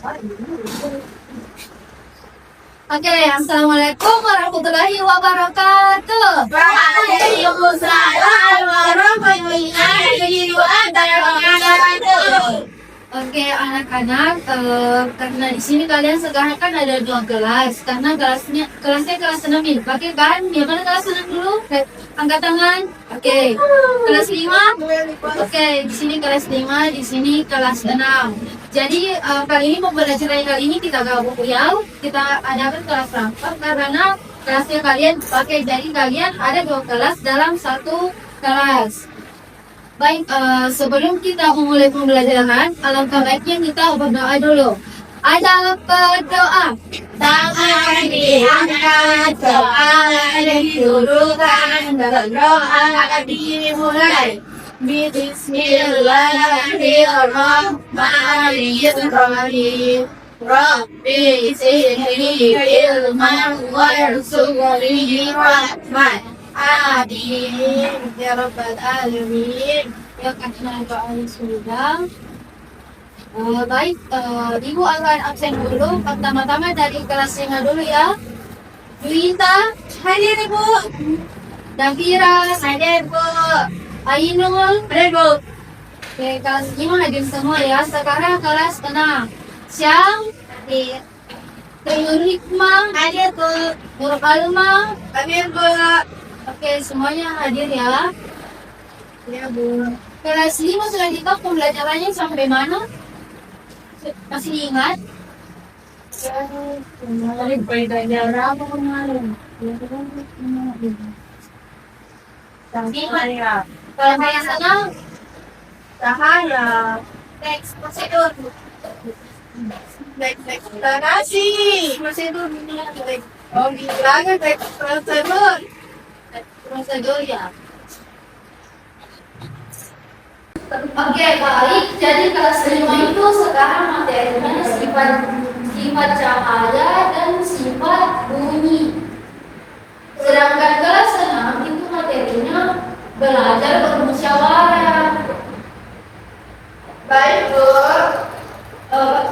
Oke, Assalamualaikum warahmatullahi wabarakatuh. Waalaikumsalam warahmatullahi wabarakatuh. Oke, anak-anak, karena di sini kalian sekarang kan ada 2 kelas, karena kelasnya kelas 6 ini. Pakai kan? Di mana kelas 6 dulu? Angkat tangan. Oke. Kelas 5? Oke, di sini kelas 5, di sini kelas 6. Jadi kali ini pembelajaran kali ini kita gabung ya. Kita adakan kelas rapat karena kelasnya kalian pakai. Jadi kalian ada 2 kelas dalam 1 kelas. Baik, sebelum kita memulai pembelajaran, alangkah baiknya kita berdoa dulu. Ada berdoa. Tangan diangkat, doa dituduhkan, dan doa dimulai. Bismillahirrahmanirrahim. Rabbi zidni ilman warzuqni rahmah. Amin ya rabbal alamin. Ya, karena doa sudah. Baik, Ibu akan absen dulu. Pertama-tama dari kelas 5 dulu ya. Yuita, Hadir Ibu. Davira, Hadir Bu. Ainul. Hadir Bu. Oke, kelas 5 hadir semua ya. Sekarang kelas 6. Syam, Hadir. Triul Hikmah, Hadir Bu. Nur Alma. Hadir Bu. Oke, semuanya hadir ya. Ya Bu. Kelas 5 sudah kita pembelajarannya sampai mana? Masih diingat? Kemarin bedanya berapa kemarin? Cahaya. Kalau saya senang, Cahaya. teks prosedur. Teks kasih. Prosedur ini. Oh, bilangnya teks prosedur. Prosedur ya. Oke, baik. Jadi kelas 5 itu sekarang materinya sifat cahaya dan sifat bunyi. Sedangkan kelas 6 itu materinya belajar bermusyawarah. Baik Bu.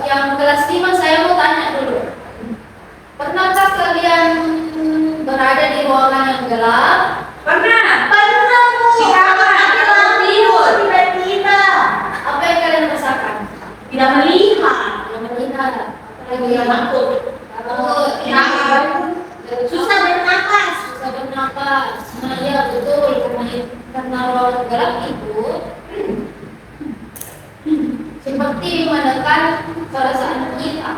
Yang kelas 5 saya mau tanya dulu. Pernahkah kalian berada di ruangan yang gelap? Pernah. Pernah Bu. Siapa? Tidur. Tiba-tiba. Apa yang kalian rasakan? Tidak melihat. Yang melihat. Apalagi Tidak yang takut. takut, Susah bernapas. susah bernapas. Nah, ya betul. Karena ruangan gelap itu seperti menekan perasaan kita.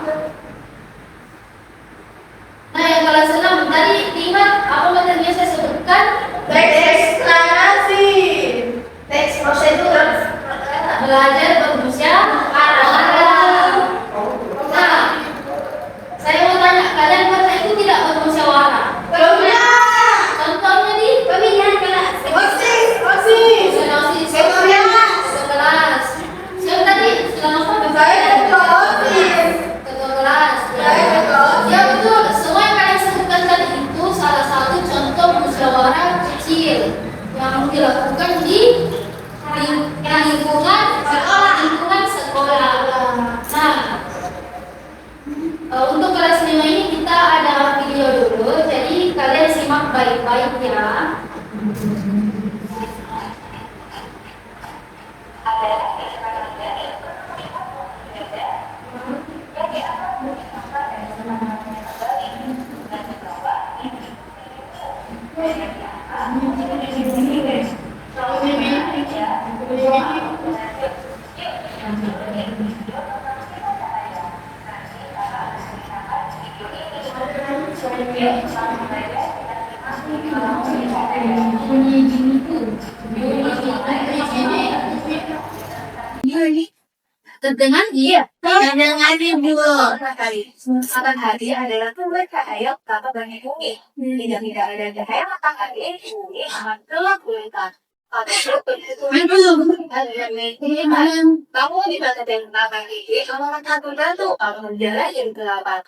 Nah, yang kelas 6 tadi ingat apa materinya saya sebutkan? Teks deklarasi. Teks prosedur. Belajar bermusyawarah. Nah, saya mau tanya, kalian pernah itu tidak bermusyawarah? Pernah. Contohnya di pemilihan kelas. Osis. Osis. Sekelas. Siapa tadi? Sudah apa? Saya ketua osis. Ketua kelas. Saya ketua osis. Ya betul. Semua yang kalian sebutkan tadi itu salah satu contoh musyawarah kecil yang dilakukan di lingkungan sekolah. Nah, untuk kelas 5 ini kita ada video dulu, jadi kalian simak baik-baik ya. Terdengar? Iya. Dengan Ibu. Makan hari adalah sumber cahaya utama bagi bumi. Tidak ada cahaya matahari, bumi akan gelap gulita. Kamu di masa yang pertama ini, kalau satu akan menjalan yang gelap.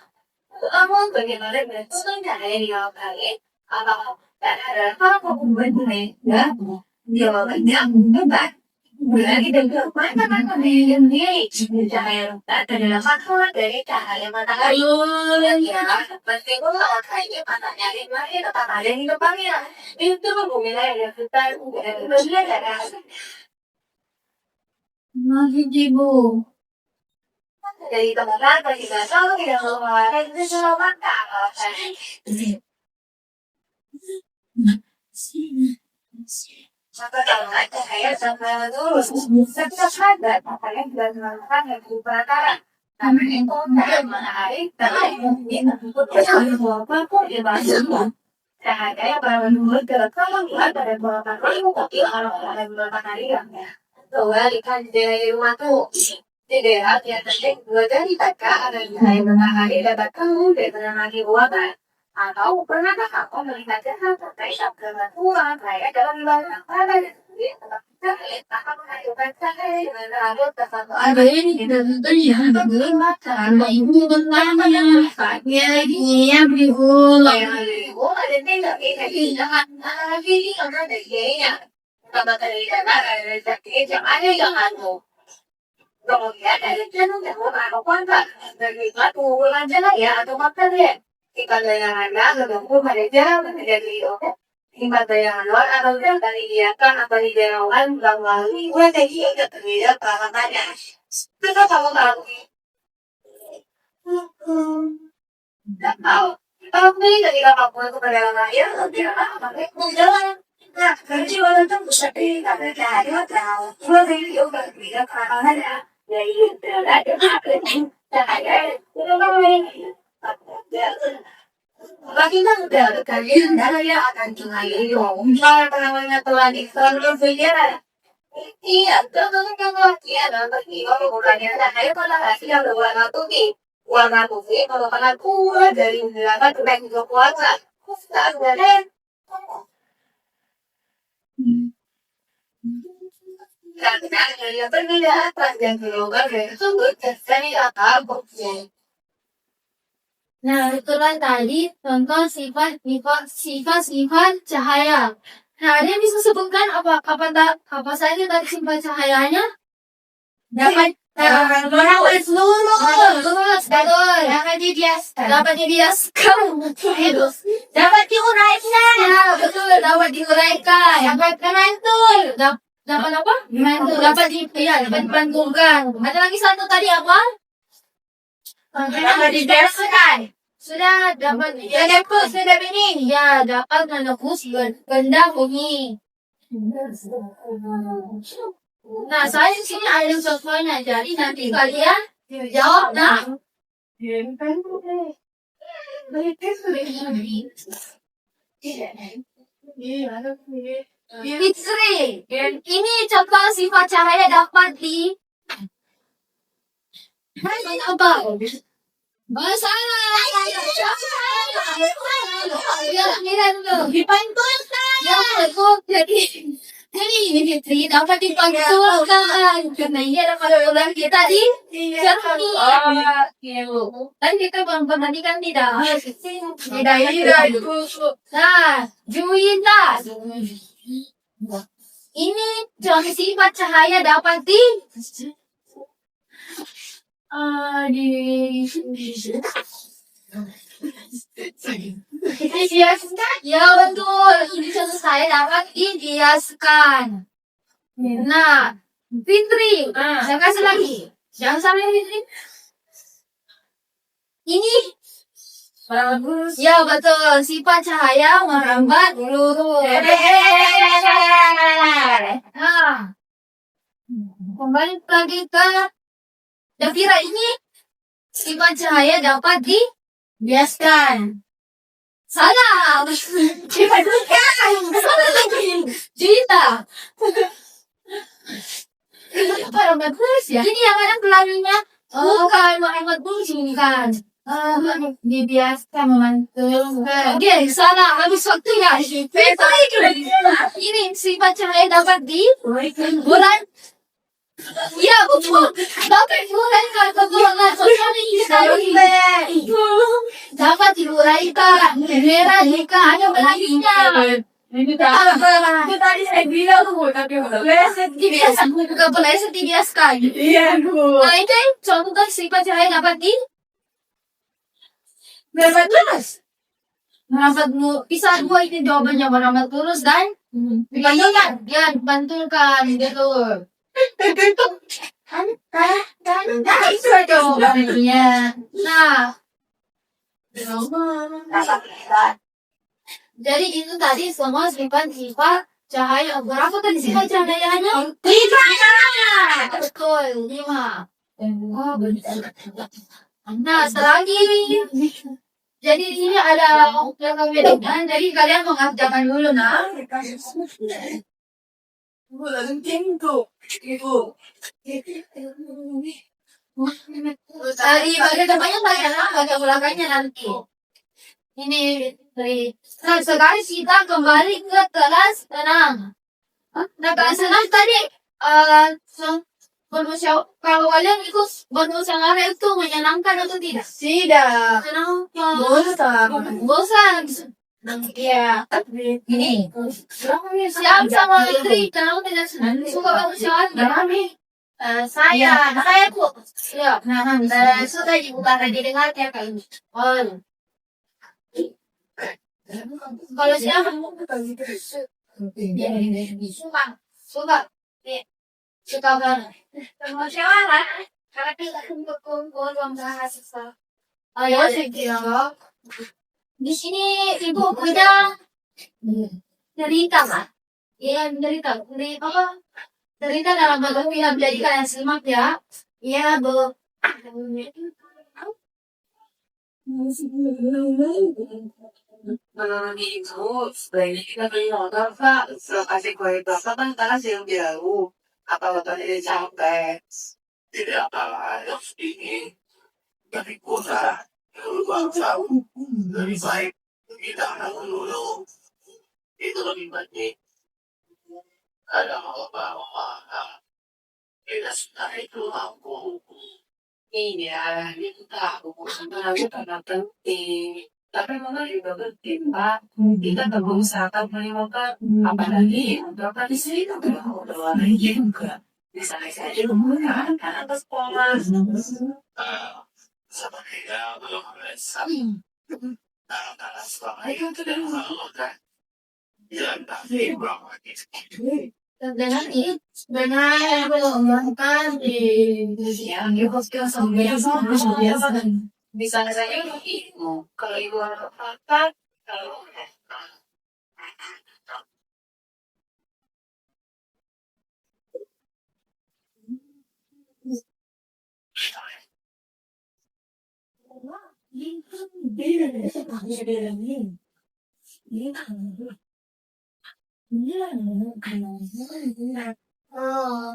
Kamu bagaimana dengan cahaya di malam hari? Apakah tak ada hal yang membuatmu ya? Jawabannya benar. Mulai dari teman-teman memilih cahaya rendah adalah faktor dari cahaya matahari. Ya, meskipun cahaya matahari masih tetap ada di depannya. Itu memulai dari sekitar Nagigibo. dari teman tidak tahu yang mengeluarkan visual mata. Maka kalau cahaya sama dulu, setiap sahabat makanya tidak melakukan yang berupa karena itu cahaya matahari cahaya apapun ibadah cahaya bermenurut kalau ada beberapa kali tapi kalau ada beberapa kali ya kembalikan dari rumah tuh tidak hati yang penting dari tak ada cahaya matahari dapat kamu dari lagi buatan atau pernahkah kamu melihat hal terkait dengan Tuhan kayak dalam banyak hal Ada ini kita terlihat mata, ada ibu bertanya, kakek lagi ya berulang. Hingga dayangan luar atau dari diakan atau di dayangan melalui strategi yang terlihat peralatannya. Kita tahu tahu. Tidak tahu. Tapi ketika kamu itu kedalam air, tidak akan berjalan. Nah, kerja orang itu bisa tidak jadi tahu. Kalau dari itu berbeda peralatannya, jadi tidak ada cahaya. Tidak tahu. Bagian dari kalian daya akan cahaya yang namanya telah diserang sejarah. Iya, kalau tiada bagi kalau bukannya cahaya pada hasil warna putih. Warna putih kalau kena keluar dari belakang dan juga kuasa. Karena yang berbeda atas dan keluar dari sumber dari atau Nah, itulah tadi contoh sifat cahaya. Nah, ada yang bisa sebutkan apa saja tadi sifat cahayanya? Dapat luas dapat dibiaskan, dapat diuraikan. Ya, betul, dapat diuraikan. Dapat mantul. Dapat apa? Mantul. Dapat dipantulkan. Ada lagi satu tadi apa? Dapat dibiasakan. Sudah dapat sudah ini. Ya, dapat menembus benda bunyi. Nah, saya di sini ada contohnya. Jadi nanti kalian jawab nah. Fitri, ini contoh sifat cahaya dapat di apa? Bahasa dipantulkan. Ya, betul. Jadi ini Fitri dapat dipantulkan. Karena ini ada kalau kita di cermin. Dan kita perbandingkan tidak. Nah, Juwita. Ini contoh sifat cahaya dapat di dihiaskan. Ya betul, ini contoh saya dapat dihiaskan. Nah, Fitri, saya kasih lagi. Jangan sampai Fitri. Ini ya betul, sifat cahaya merambat peluru. Nah, kembali lagi ke Davira, ini sifat cahaya dapat dibiaskan. Salah. Sifat salah lagi. Cerita. Bagus ya. Ini yang ada kelaminnya. Bukan Muhammad bukan. Dibiaskan memantul. Dia salah. Habis waktunya. Ini sifat cahaya dapat di bulan. Ya betul. Dapat diuraikan kekurangan sosial dapat diuraikan. Merah jika hanya belahinya. Ini Itu tadi saya bilang tuh, tapi udah leset TBS, bukan peleset TBS kan. Iya, Bu. Nah itu contoh sifat cahaya dapat di Berapa terus? rapat bisa dua ini jawabannya rapat lurus dan dibantulkan. Ya dibantulkan gitu. Nah, itu aja Jawabannya. Nah, jadi itu tadi semua sifat-sifat cahaya. Berapa tadi sifat cahayanya? 5. Betul, 5. Oh, benar. Nah, selagi jadi di sini ada perbedaan. Jadi kalian mengerjakan dulu nah. Bulan pintu itu. Tadi bagian depannya bagian belakangnya nanti. Ini dari. Nah, sekarang kita kembali ke kelas tenang. Nah, kelas tenang tadi kalau kalian ikut bermusyawarah itu menyenangkan atau tidak? Tidak. Kenapa? Bosan. Iya. Ini. Siap sama istri. Kenapa tidak suka bermusyawarah? Saya Bu. Ya. Sudah dibuka didengar ya kalau kalau siapa? Suka. Suka banget. Musyawarah. Karena kita kumpul-kumpul membahas sesuatu. Ayo saya di sini ibu punya cerita kan? Iya cerita. Cerita dalam bentuk film, jadi kalian simak ya. Iya bu. Menurut ibu, sebaiknya kita beli motor, Pak. Lokasi kue bapak kan talas yang jauh. Apa motornya capek? Tidak apa-apa, yang ini dari kota. Kalau bangsa, lebih baik kita dulu. Itu lebih baik. Ada apa-apa. Kita sudah itu mampu. Ini ya, itu tahu. Sebenarnya karena penting. Tapi motor juga penting, Pak. Kita berusaha beli motor. Apalagi motor di sini kan udah warna juga. Bisa saja menggunakan karena ke sekolah. Sebenarnya belum bisa. Karena sekolah itu tidak melakukan. Ya, tapi berapa Dan nanti benar melakukan yang di hospital sampai biasa. bisa saja ibu. Kalau ibu anak apa? Kalau Oh,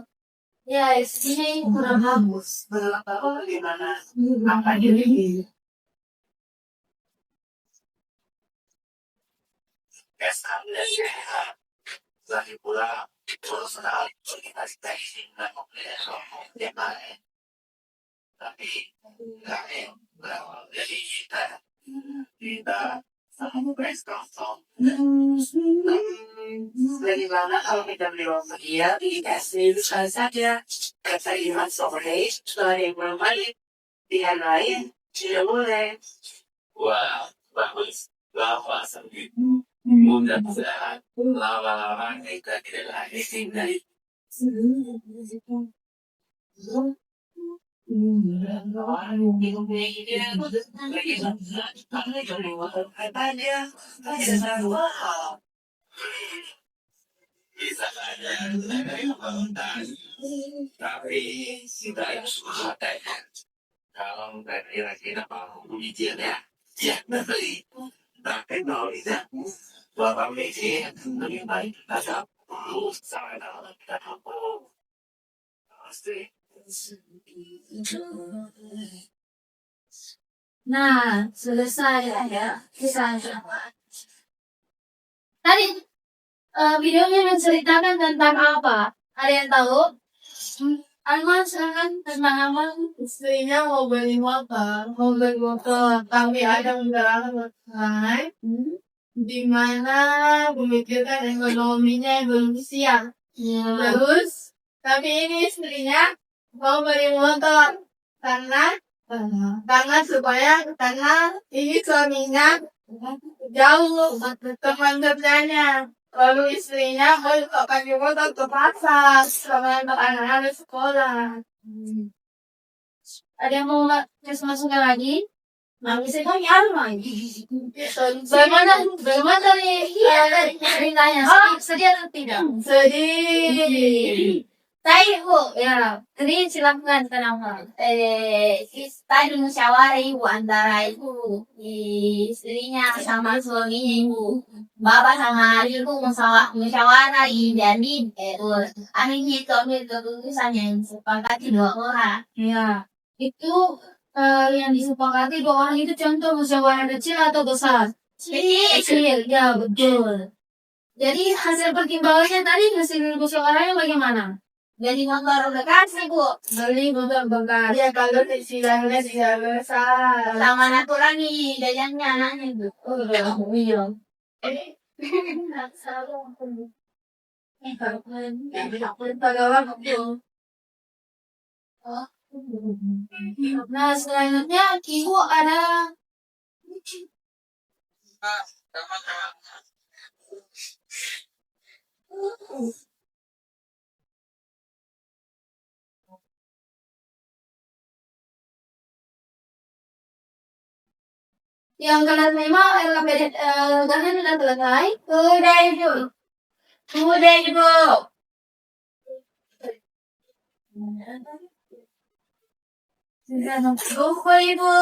ya ini kurang bagus. belum tahu gimana apa jadi. Kesannya sehat. Lagi pula terus sekali kita stay yang lain. Tapi kami berawal dari kita sama berkosong. Bagaimana kalau kita beli motor dia dikasih sekali saja kata Iman sore setelah yang belum balik pihak lain tidak boleh. Wah bagus lama sambil mudah-mudahan lama-lama kita tidak lagi tinggal. Bisa saja tapi kita harus mengatakan kalau kira-kira mau ujian ya beli tapi kalau tidak bapak mikir lebih baik kita sama kita pasti. Nah, selesai ya. Kisah tadi videonya menceritakan tentang apa? Ada yang tahu? Alman silakan tentang apa? Istrinya mau beli motor, tapi ada undangan naik. di mana memikirkan ekonominya yang belum siap. Iya. Terus, tapi ini istrinya mau beli motor karena karena ini suaminya jauh teman kerjanya. Lalu istrinya mau pakai motor ke pasar sama anak-anak sekolah. Ada yang mau terus masukkan lagi? Nah, bisa kan lagi. Bagaimana dari ceritanya? Sedih atau tidak? Sedih. Tadi ya, tadi silakan kenapa? Tadi musyawarah ibu antara ibu istrinya sama suaminya ibu. Bapak sama ibu musyawarah jadi akhirnya itu ambil keputusan yang sepakati dua orang. Ya, itu yang disepakati dua orang itu contoh musyawarah kecil atau besar? Kecil, ya betul. Jadi hasil pertimbangannya tadi hasil musyawarahnya bagaimana? Jadi motor bekas ibu. Beli motor bekas. Ya kalau sidangnya tidak besar. Sama satu lagi dayangnya anaknya ibu. Iya. Nah, selanjutnya ibu ada yang kelas 5 LKPD sudah selesai. Udah ibu. Udah ibu. Tunggu ibu.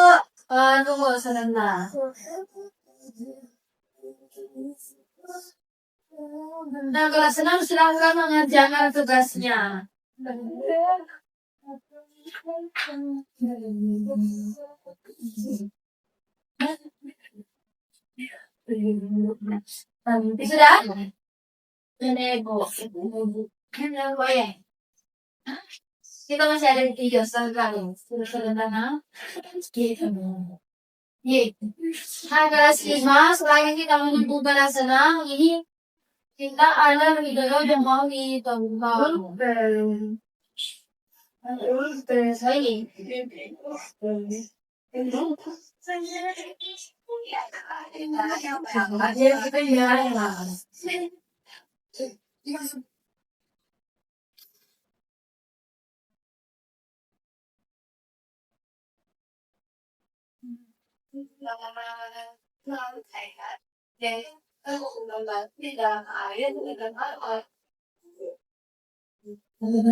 Tunggu sebentar. Nah, kelas 6 silahkan mengerjakan tugasnya. Sudah? Kita masih ada 3 sekali. Sudah sederhana. Nah, kelas 5 selain kita menunggu kelas 6 ini kita ada video yang mau ditonton.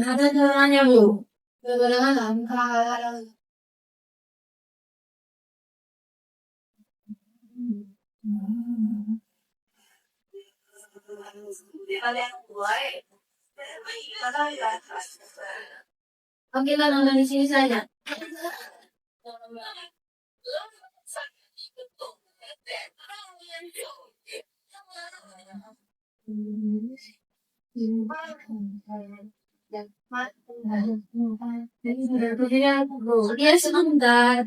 Ada caranya bu. Bagaimana? Oke, lah nonton di sini saja. Dia sebentar.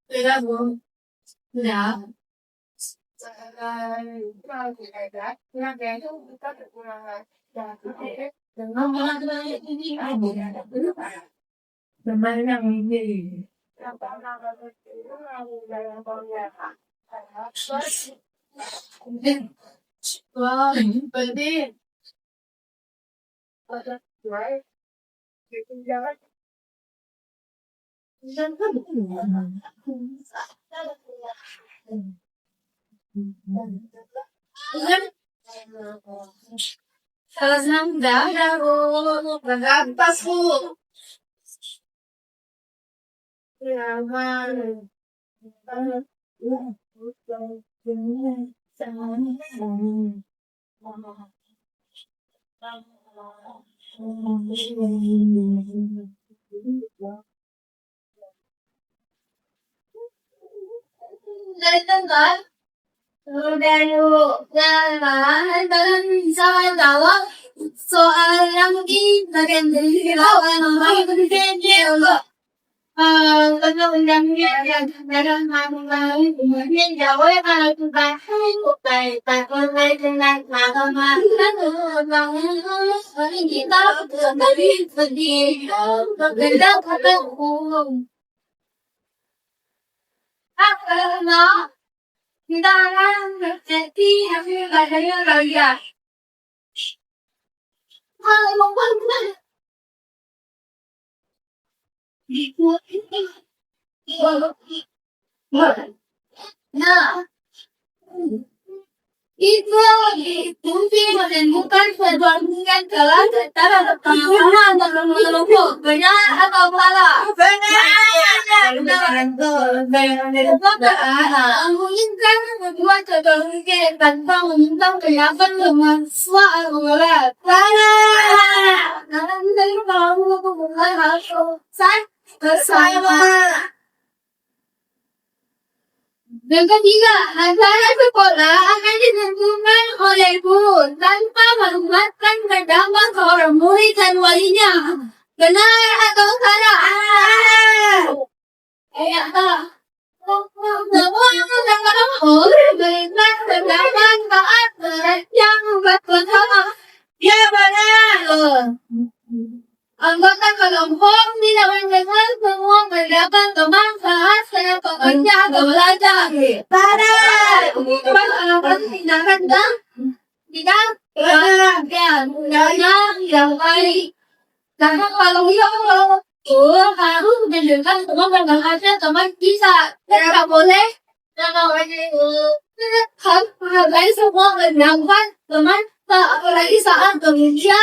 Tidak bu. Tidak. Wah, penting. Kelas 6 dah ada bu. Atas bu. kan? Udah yuk, jangan sama jawab soal yang di bagian dari lawan orang berjejer loh. Kalau yang dia dalam mengalami kemudian jawab kalau kita bukai pakai dengan agama dan orang kita dari sedih berbeda pada hukum. Karena kita akan terjadi hasil adanya raya. Kalau memang nah, itu mungkin menentukan perbandingan kelas antara pertama dan kelompok benar atau salah. Menginginkan membuat kebahagiaan tanpa meminta kelihatan dengan soal berat. Salah. Nanti kalau mulai masuk bersama. Yang ketiga, acara sekolah akan ditentukan oleh guru tanpa melibatkan pendapat seorang murid dan walinya. Benar atau salah? Semua orang berikan pendapat saat yang membuat bersama. Ya benar. Anggota kelompok tidak mendengar semua pendapat teman saat saya bekerja atau belajar. Pada tindakan tidak yang baik. Karena kalau harus mendengarkan semua pendapat teman bisa. Tidak boleh. Hargai semua pendapat teman, apalagi saat bekerja.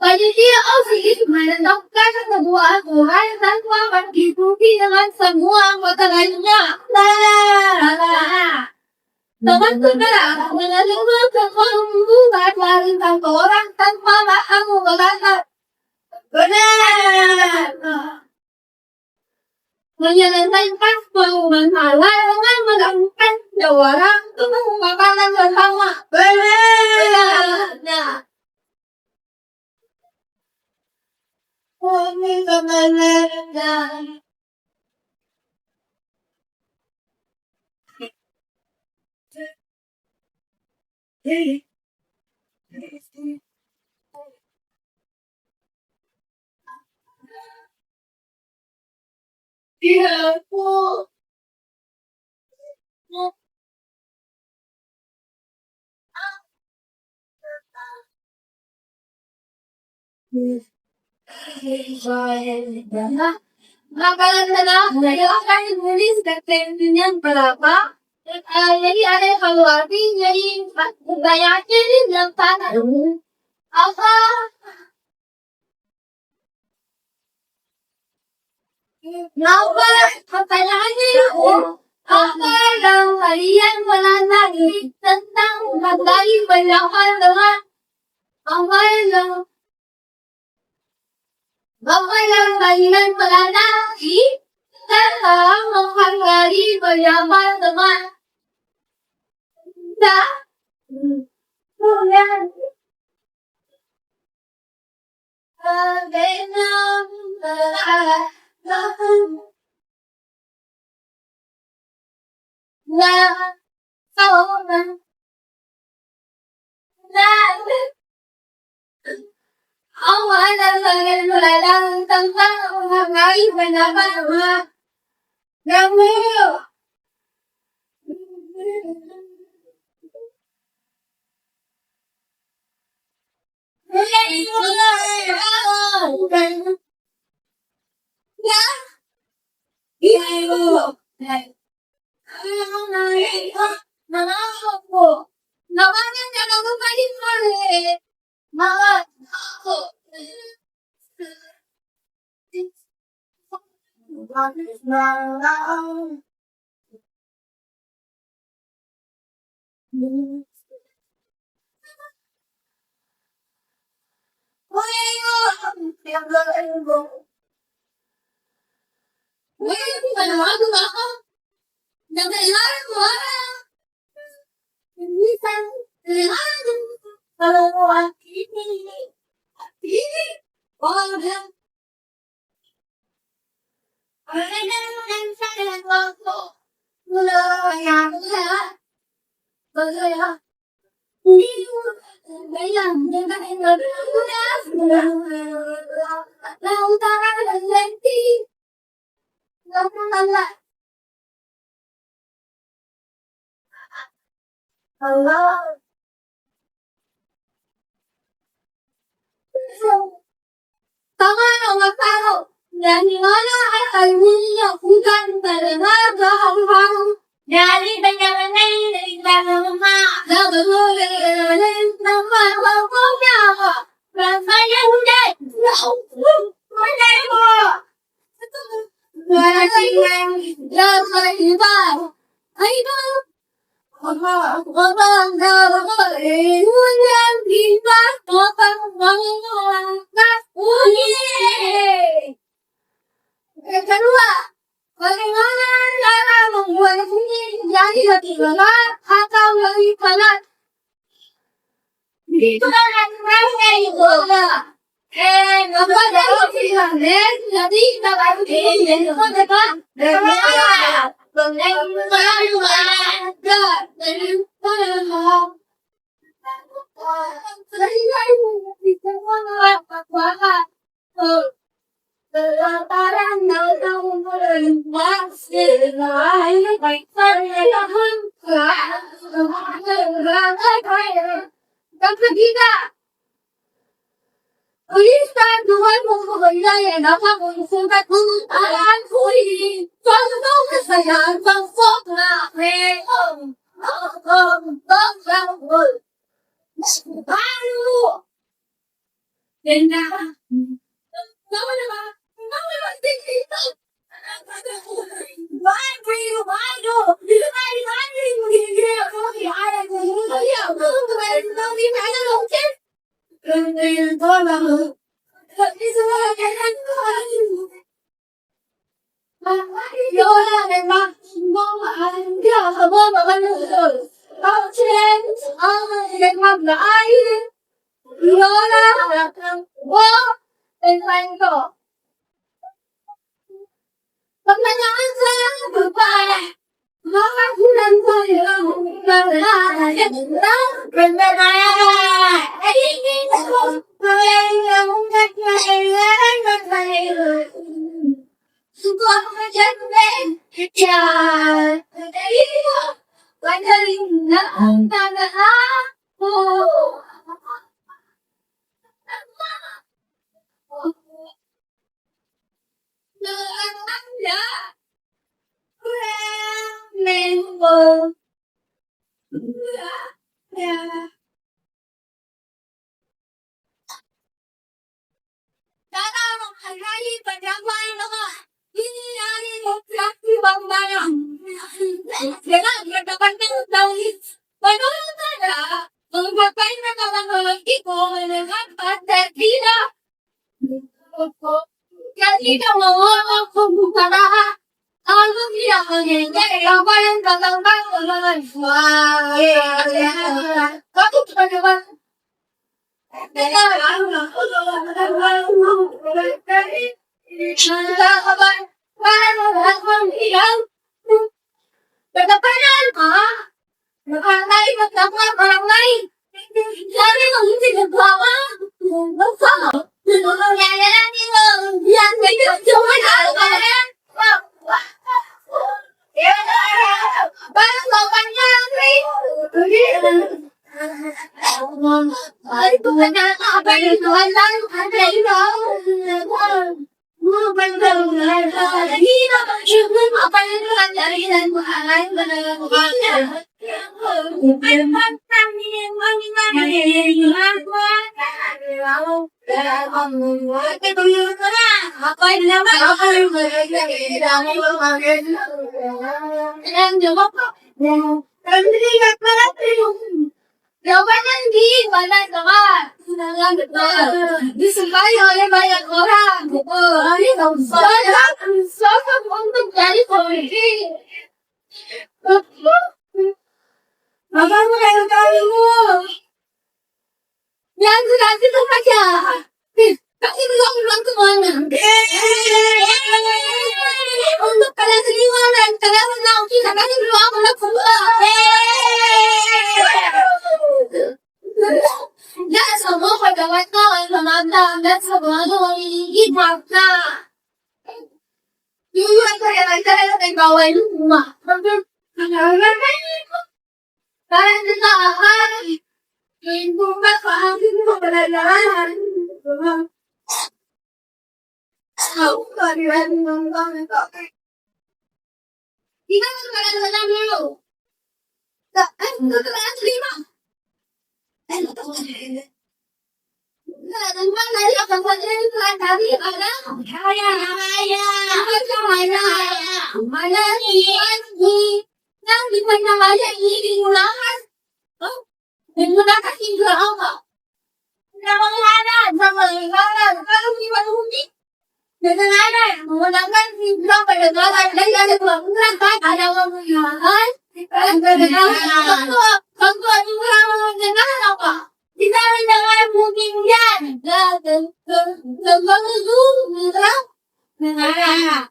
Panitia OSIS menentukan sebuah aturan tanpa berdiskusi dengan semua anggota lainnya. Teman-teman menerima kekeluhan dari satu orang tanpa maaf mengatakan benar. Menyelesaikan masalah dengan melakukan dua orang untuk makanan bersama. Benar. Kami kemenangan. Iya, Bu. Makanan tenang, akan ditulis definisinya berapa. Jadi ada evaluasi, jadi bayarnya ini berapa? Apa? Kenapa? Pertanyaannya itu apa yang kalian pelajari tentang materi pendapat dengan apa yang kalian pelajari tentang menghargai pendapat dengan Awal dan belajar tentang menghargai pendapat kamu. Namanya jangan lupa di Malah aku malam yang Nagkailangan mo minsan, kailangan mo ang pili. Allah. Tao, naniwala at almunya hugan talaga ang Dali ba niya na naglalang ma? Naglalang na mawawag niya ako. Rafael, hindi! Malay mo! Malay iba! Ay ba? Wabang iwan iba topang kedua, bagaimana cara membuat ini jadi lebih benar atau lebih benar? Itu kan rasanya itu. Apa yang jadi kita harus ini itu dekat. Dan ketiga, Tuliskan Tuhan mempunyai yang dapat mengusulkan pengetahuan kuli. Contoh kesayaan bangsa baru. Dan pertanyaan saya berbalik. Maka bulan saya Dalam menghargai pendapat ini dari laki bangbayang. Dengan berdapatkan tauhid, menurut saya, menggapai mereka itu mendengar pada tidak. Yang tidak mengolok pembukaan, lalu tidak mengenai apa yang datangkan oleh Kau terdebat. Orang lain jadi mengisi bawa Jawabannya di mana teman? Disukai oleh banyak orang. Soalnya untuk jadi pemimpin Abang mo kayo tayo mo. Yan, sinabi ko pa siya. Kasi lang kumana. Untuk kalian seliwanan, kalian menang kita kasi luang nak kumba. Ya semua kagawat na ay mamanda, dan semua itu makna. Yung kaya ay bawal rumah. Parang nakahan. Yung bumba kahapin mo palalahan. Ako karihan ng gamit ako. Hindi ka magpalalaman mo. Ay, nagkakaan sa lima. Ay, natawa na. Nagkakaan na rin ako sa lima. Sabi ka na. Kaya. Malalian. Nang di pa na kaya iinunahan. Inunahan hindi ako. Namanghanan. Kalau di malumit. Nanananan. Mawalangan hindi lang palagalan. Lagyan ko ang rata. Alam mo yan. Ang gano'n. Kung ano mo nanananan ako. Di namin na nga mungkin yan. Nanananan.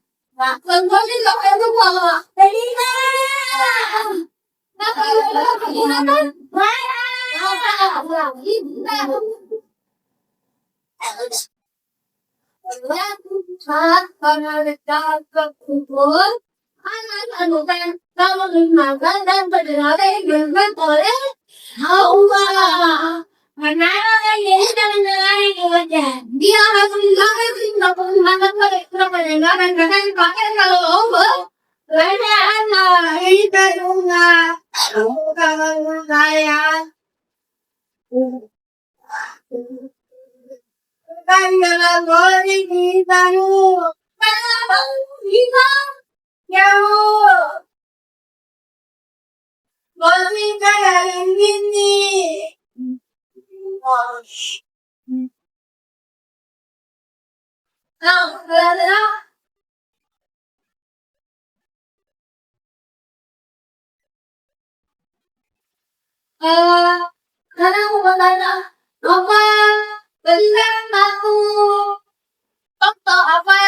Kung bakit ako ano mo. Dali na! Nakakalakan. Karena aku bertanya, apa benar aku faktor apa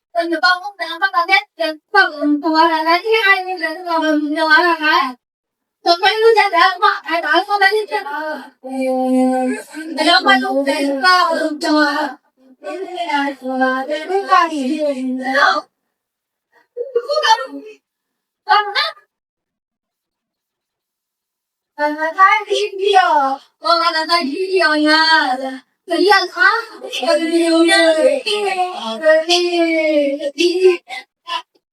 penyebab kenapa kaget dan pengeluaran lagi ini dan pengeluaran kan? Sampai itu jadi apa? Ada apa tadi ada apa lu kita untuk ini adalah dari kali karena tadi dia orang tadi dia ya kalian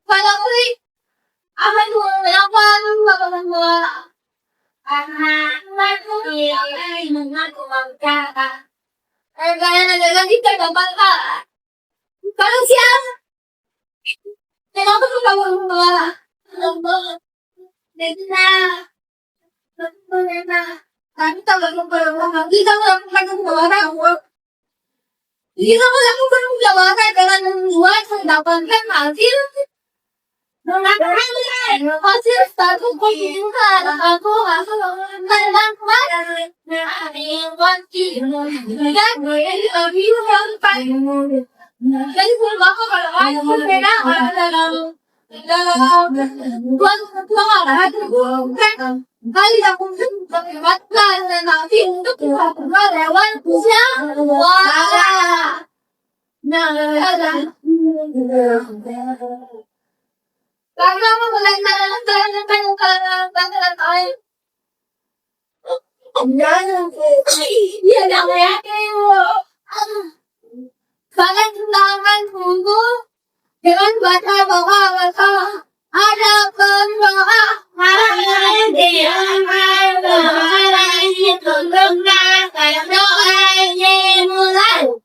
kalau beli apa itu apa mengaku mengkata kalian kita dapat kalau siapa kenapa kamu mengalah kami tahu kita melakukan jawatan dengan membuat mendapatkan hasil hasil satu kesimpulan aku kali aku bagaimana nanti untuk melakukan lewat wah karena mau melantaran ya namanya kalian tangan tunggu dengan baca bahwa ada pendoa dia mulai